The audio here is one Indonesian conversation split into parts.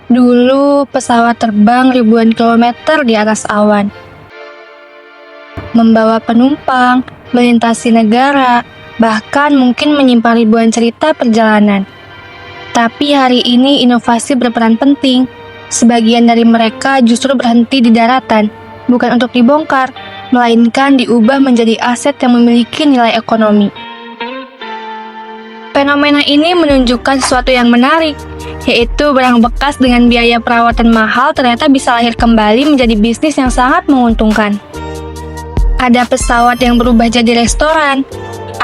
Dulu pesawat terbang ribuan kilometer di atas awan, membawa penumpang, melintasi negara, bahkan mungkin menyimpan ribuan cerita perjalanan. Tapi hari ini inovasi berperan penting. Sebagian dari mereka justru berhenti di daratan, bukan untuk dibongkar, melainkan diubah menjadi aset yang memiliki nilai ekonomi. Fenomena ini menunjukkan sesuatu yang menarik, yaitu barang bekas dengan biaya perawatan mahal ternyata bisa lahir kembali menjadi bisnis yang sangat menguntungkan. Ada pesawat yang berubah jadi restoran,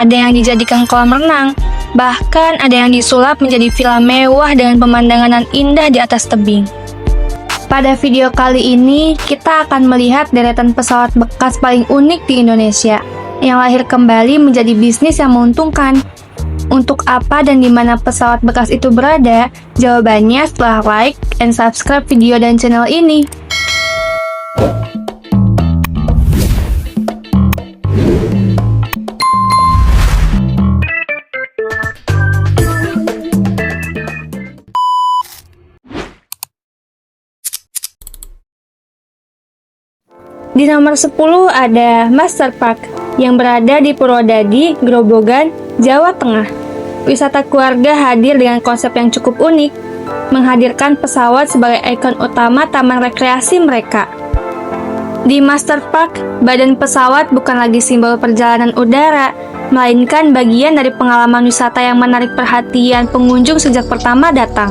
ada yang dijadikan kolam renang, bahkan ada yang disulap menjadi villa mewah dengan pemandangan indah di atas tebing. Pada video kali ini, kita akan melihat deretan pesawat bekas paling unik di Indonesia, yang lahir kembali menjadi bisnis yang menguntungkan. Untuk apa dan di mana pesawat bekas itu berada? Jawabannya setelah like and subscribe video dan channel ini. Di nomor 10 ada Master Park yang berada di Purwodadi, Grobogan, Jawa Tengah. Wisata keluarga hadir dengan konsep yang cukup unik, menghadirkan pesawat sebagai ikon utama taman rekreasi mereka. Di Master Park, badan pesawat bukan lagi simbol perjalanan udara, melainkan bagian dari pengalaman wisata yang menarik perhatian pengunjung sejak pertama datang.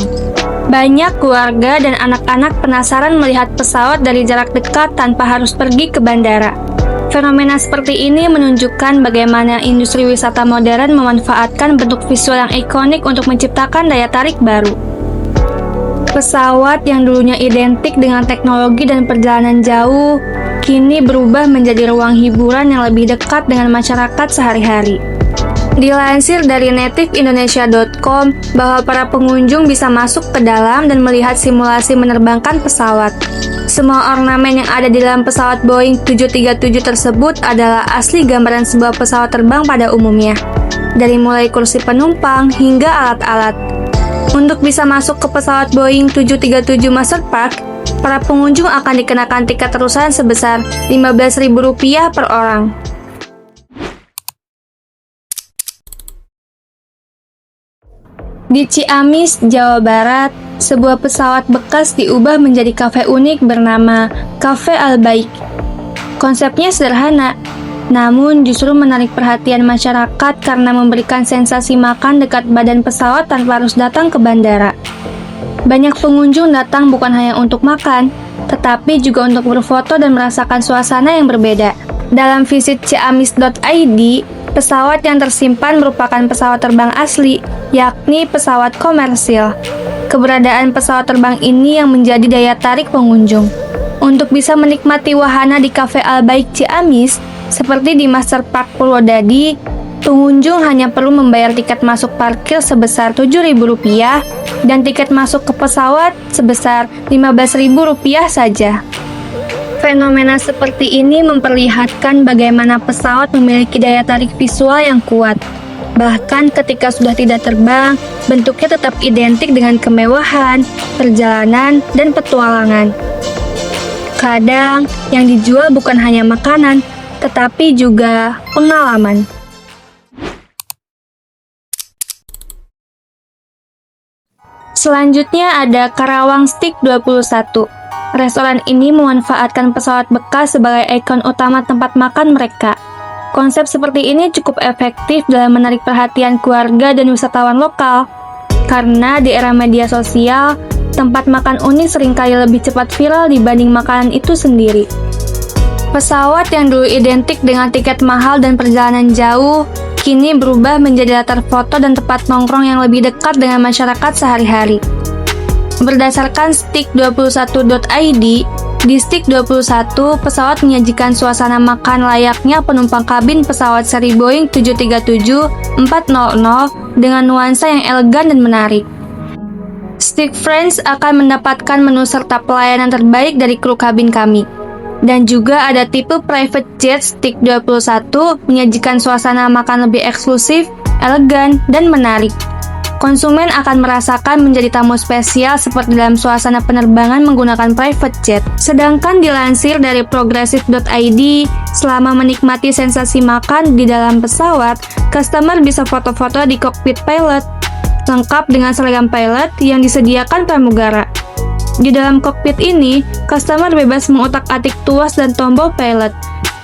Banyak keluarga dan anak-anak penasaran melihat pesawat dari jarak dekat tanpa harus pergi ke bandara. Fenomena seperti ini menunjukkan bagaimana industri wisata modern memanfaatkan bentuk visual yang ikonik untuk menciptakan daya tarik baru. Pesawat yang dulunya identik dengan teknologi dan perjalanan jauh, kini berubah menjadi ruang hiburan yang lebih dekat dengan masyarakat sehari-hari. Dilansir dari nativeindonesia.com bahwa para pengunjung bisa masuk ke dalam dan melihat simulasi menerbangkan pesawat. Semua ornamen yang ada di dalam pesawat Boeing 737 tersebut adalah asli gambaran sebuah pesawat terbang pada umumnya, dari mulai kursi penumpang hingga alat-alat. Untuk bisa masuk ke pesawat Boeing 737 Master Park, para pengunjung akan dikenakan tiket terusan sebesar Rp15.000 per orang. Di Ciamis, Jawa Barat, sebuah pesawat bekas diubah menjadi kafe unik bernama Cafe Al-Baik. Konsepnya sederhana, namun justru menarik perhatian masyarakat karena memberikan sensasi makan dekat badan pesawat tanpa harus datang ke bandara. Banyak pengunjung datang bukan hanya untuk makan, tetapi juga untuk berfoto dan merasakan suasana yang berbeda. Dalam visit ciamis.id, pesawat yang tersimpan merupakan pesawat terbang asli, yakni pesawat komersil. Keberadaan pesawat terbang ini yang menjadi daya tarik pengunjung. Untuk bisa menikmati wahana di Cafe Al-Baik Ciamis, seperti di Master Park Purwodadi, pengunjung hanya perlu membayar tiket masuk parkir sebesar Rp7.000 dan tiket masuk ke pesawat sebesar Rp15.000 saja. Fenomena seperti ini memperlihatkan bagaimana pesawat memiliki daya tarik visual yang kuat. Bahkan ketika sudah tidak terbang, bentuknya tetap identik dengan kemewahan, perjalanan, dan petualangan. Kadang, yang dijual bukan hanya makanan, tetapi juga pengalaman. Selanjutnya ada Karawang Steak 21. Restoran ini memanfaatkan pesawat bekas sebagai ikon utama tempat makan mereka. Konsep seperti ini cukup efektif dalam menarik perhatian keluarga dan wisatawan lokal. Karena di era media sosial, tempat makan unik seringkali lebih cepat viral dibanding makanan itu sendiri. Pesawat yang dulu identik dengan tiket mahal dan perjalanan jauh, kini berubah menjadi latar foto dan tempat nongkrong yang lebih dekat dengan masyarakat sehari-hari. Berdasarkan stick21.id, di Stick 21, pesawat menyajikan suasana makan layaknya penumpang kabin pesawat seri Boeing 737-400 dengan nuansa yang elegan dan menarik. Stick Friends akan mendapatkan menu serta pelayanan terbaik dari kru kabin kami. Dan juga ada tipe private jet Stick 21 menyajikan suasana makan lebih eksklusif, elegan, dan menarik. Konsumen akan merasakan menjadi tamu spesial seperti dalam suasana penerbangan menggunakan private jet. Sedangkan dilansir dari progressive.id, selama menikmati sensasi makan di dalam pesawat, customer bisa foto-foto di kokpit pilot, lengkap dengan seragam pilot yang disediakan pramugara. Di dalam kokpit ini, customer bebas mengutak-atik tuas dan tombol pilot,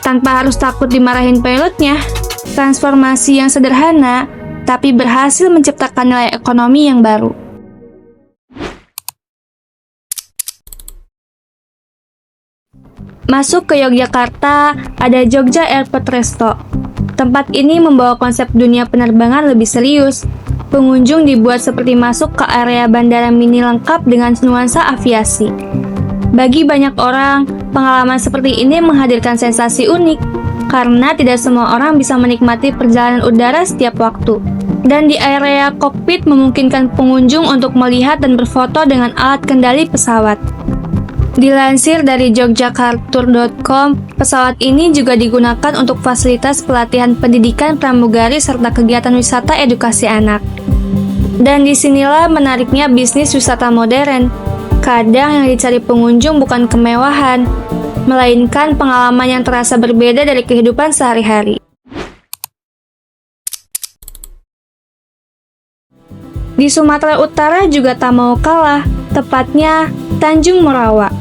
tanpa harus takut dimarahin pilotnya. Transformasi yang sederhana, tapi berhasil menciptakan nilai ekonomi yang baru. Masuk ke Yogyakarta, ada Jogja Airport Resto. Tempat ini membawa konsep dunia penerbangan lebih serius. Pengunjung dibuat seperti masuk ke area bandara mini lengkap dengan nuansa aviasi. Bagi banyak orang, pengalaman seperti ini menghadirkan sensasi unik, karena tidak semua orang bisa menikmati perjalanan udara setiap waktu. Dan di area kokpit memungkinkan pengunjung untuk melihat dan berfoto dengan alat kendali pesawat. Dilansir dari jogjakartur.com, pesawat ini juga digunakan untuk fasilitas pelatihan pendidikan pramugari serta kegiatan wisata edukasi anak. Dan disinilah menariknya bisnis wisata modern. Kadang yang dicari pengunjung bukan kemewahan, melainkan pengalaman yang terasa berbeda dari kehidupan sehari-hari. Di Sumatera Utara juga tak mau kalah, tepatnya Tanjung Morawa.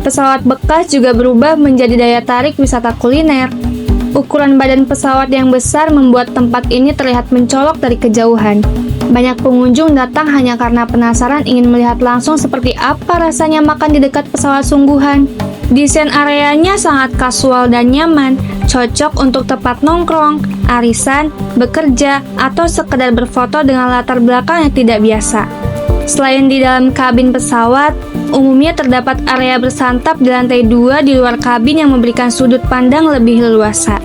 Pesawat bekas juga berubah menjadi daya tarik wisata kuliner. Ukuran badan pesawat yang besar membuat tempat ini terlihat mencolok dari kejauhan. Banyak pengunjung datang hanya karena penasaran ingin melihat langsung seperti apa rasanya makan di dekat pesawat sungguhan. Desain areanya sangat kasual dan nyaman, cocok untuk tempat nongkrong, arisan, bekerja, atau sekedar berfoto dengan latar belakang yang tidak biasa. Selain di dalam kabin pesawat, umumnya terdapat area bersantap di lantai 2 di luar kabin yang memberikan sudut pandang lebih leluasa.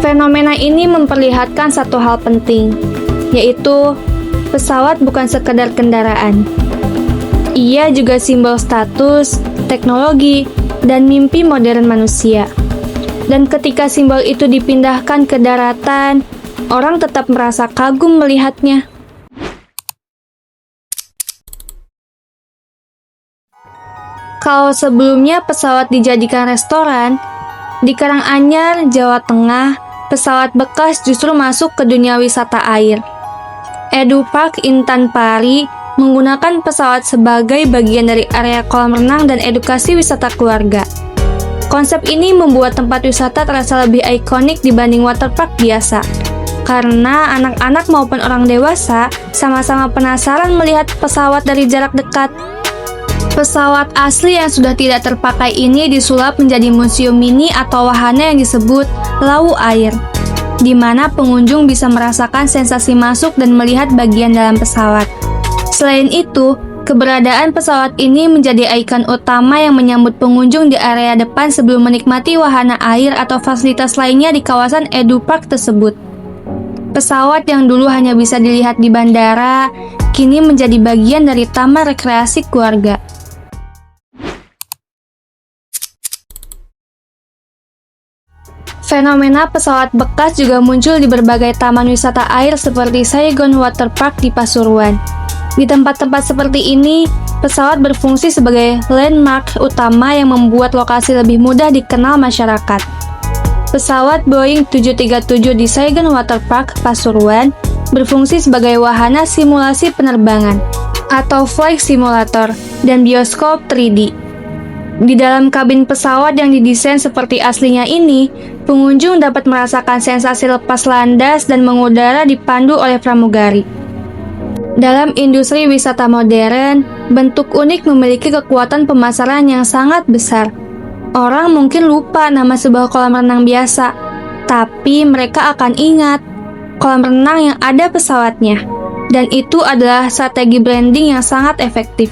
Fenomena ini memperlihatkan satu hal penting, yaitu pesawat bukan sekedar kendaraan. Ia juga simbol status, teknologi, dan mimpi modern manusia. Dan ketika simbol itu dipindahkan ke daratan, orang tetap merasa kagum melihatnya. Kalau sebelumnya pesawat dijadikan restoran, di Karanganyar, Jawa Tengah, pesawat bekas justru masuk ke dunia wisata air. Edu Park Intan Pari menggunakan pesawat sebagai bagian dari area kolam renang dan edukasi wisata keluarga. Konsep ini membuat tempat wisata terasa lebih ikonik dibanding waterpark biasa, karena anak-anak maupun orang dewasa sama-sama penasaran melihat pesawat dari jarak dekat. Pesawat asli yang sudah tidak terpakai ini disulap menjadi museum mini atau wahana yang disebut Lawu Air, di mana pengunjung bisa merasakan sensasi masuk dan melihat bagian dalam pesawat. Selain itu, keberadaan pesawat ini menjadi ikon utama yang menyambut pengunjung di area depan sebelum menikmati wahana air atau fasilitas lainnya di kawasan Edu Park tersebut. Pesawat yang dulu hanya bisa dilihat di bandara, kini menjadi bagian dari taman rekreasi keluarga. Fenomena pesawat bekas juga muncul di berbagai taman wisata air seperti Saigon Water Park di Pasuruan. Di tempat-tempat seperti ini, pesawat berfungsi sebagai landmark utama yang membuat lokasi lebih mudah dikenal masyarakat. Pesawat Boeing 737 di Saigon Water Park, Pasuruan, berfungsi sebagai wahana simulasi penerbangan, atau flight simulator, dan bioskop 3D. Di dalam kabin pesawat yang didesain seperti aslinya ini, pengunjung dapat merasakan sensasi lepas landas dan mengudara dipandu oleh pramugari. Dalam industri wisata modern, bentuk unik memiliki kekuatan pemasaran yang sangat besar. Orang mungkin lupa nama sebuah kolam renang biasa, tapi mereka akan ingat kolam renang yang ada pesawatnya. Dan itu adalah strategi branding yang sangat efektif.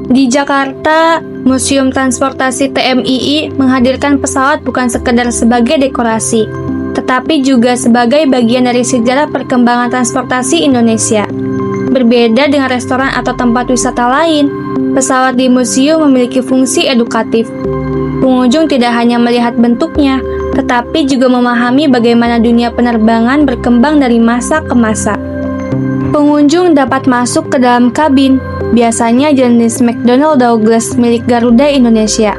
Di Jakarta, Museum Transportasi TMII menghadirkan pesawat bukan sekedar sebagai dekorasi, tetapi juga sebagai bagian dari sejarah perkembangan transportasi Indonesia. Berbeda dengan restoran atau tempat wisata lain, pesawat di museum memiliki fungsi edukatif. Pengunjung tidak hanya melihat bentuknya, tetapi juga memahami bagaimana dunia penerbangan berkembang dari masa ke masa. Pengunjung dapat masuk ke dalam kabin, biasanya jenis McDonnell Douglas milik Garuda Indonesia,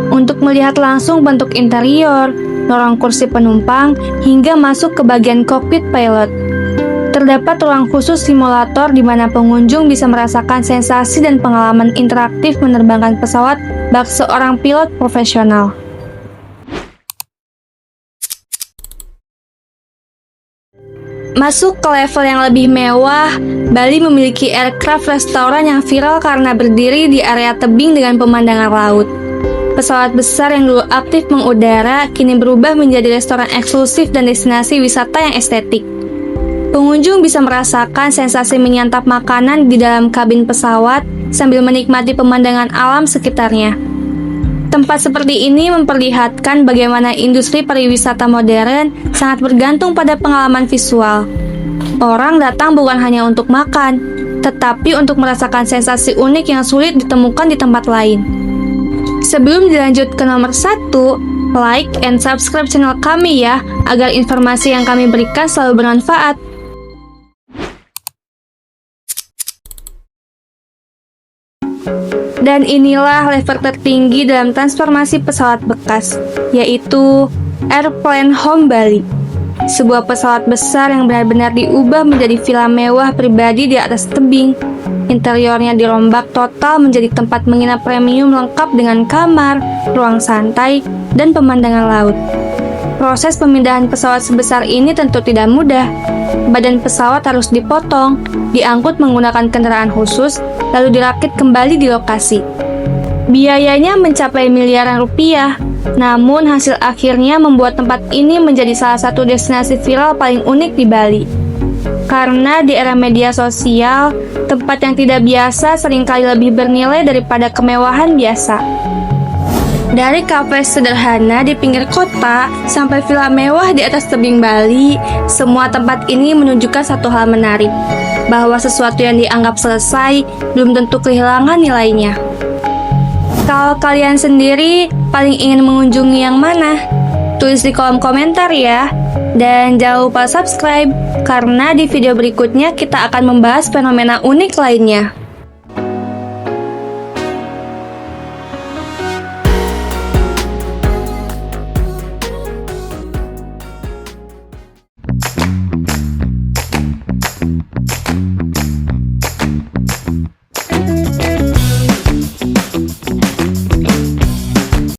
untuk melihat langsung bentuk interior, lorong kursi penumpang, hingga masuk ke bagian kokpit pilot. Terdapat ruang khusus simulator di mana pengunjung bisa merasakan sensasi dan pengalaman interaktif menerbangkan pesawat bak seorang pilot profesional. Masuk ke level yang lebih mewah, Bali memiliki aircraft restoran yang viral karena berdiri di area tebing dengan pemandangan laut. Pesawat besar yang dulu aktif mengudara kini berubah menjadi restoran eksklusif dan destinasi wisata yang estetik. Pengunjung bisa merasakan sensasi menyantap makanan di dalam kabin pesawat sambil menikmati pemandangan alam sekitarnya. Tempat seperti ini memperlihatkan bagaimana industri pariwisata modern sangat bergantung pada pengalaman visual. Orang datang bukan hanya untuk makan, tetapi untuk merasakan sensasi unik yang sulit ditemukan di tempat lain. Sebelum dilanjut ke nomor 1, like and subscribe channel kami ya, agar informasi yang kami berikan selalu bermanfaat. Dan inilah level tertinggi dalam transformasi pesawat bekas, yaitu Airplane Home Bali. Sebuah pesawat besar yang benar-benar diubah menjadi villa mewah pribadi di atas tebing. Interiornya dirombak total menjadi tempat menginap premium lengkap dengan kamar, ruang santai, dan pemandangan laut. Proses pemindahan pesawat sebesar ini tentu tidak mudah. Badan pesawat harus dipotong, diangkut menggunakan kendaraan khusus, lalu dirakit kembali di lokasi. Biayanya mencapai miliaran rupiah, namun hasil akhirnya membuat tempat ini menjadi salah satu destinasi viral paling unik di Bali. Karena di era media sosial, tempat yang tidak biasa seringkali lebih bernilai daripada kemewahan biasa. Dari kafe sederhana di pinggir kota sampai villa mewah di atas tebing Bali, semua tempat ini menunjukkan satu hal menarik, bahwa sesuatu yang dianggap selesai belum tentu kehilangan nilainya. Kalau kalian sendiri paling ingin mengunjungi yang mana? Tulis di kolom komentar ya. Dan jangan lupa subscribe, karena di video berikutnya kita akan membahas fenomena unik lainnya.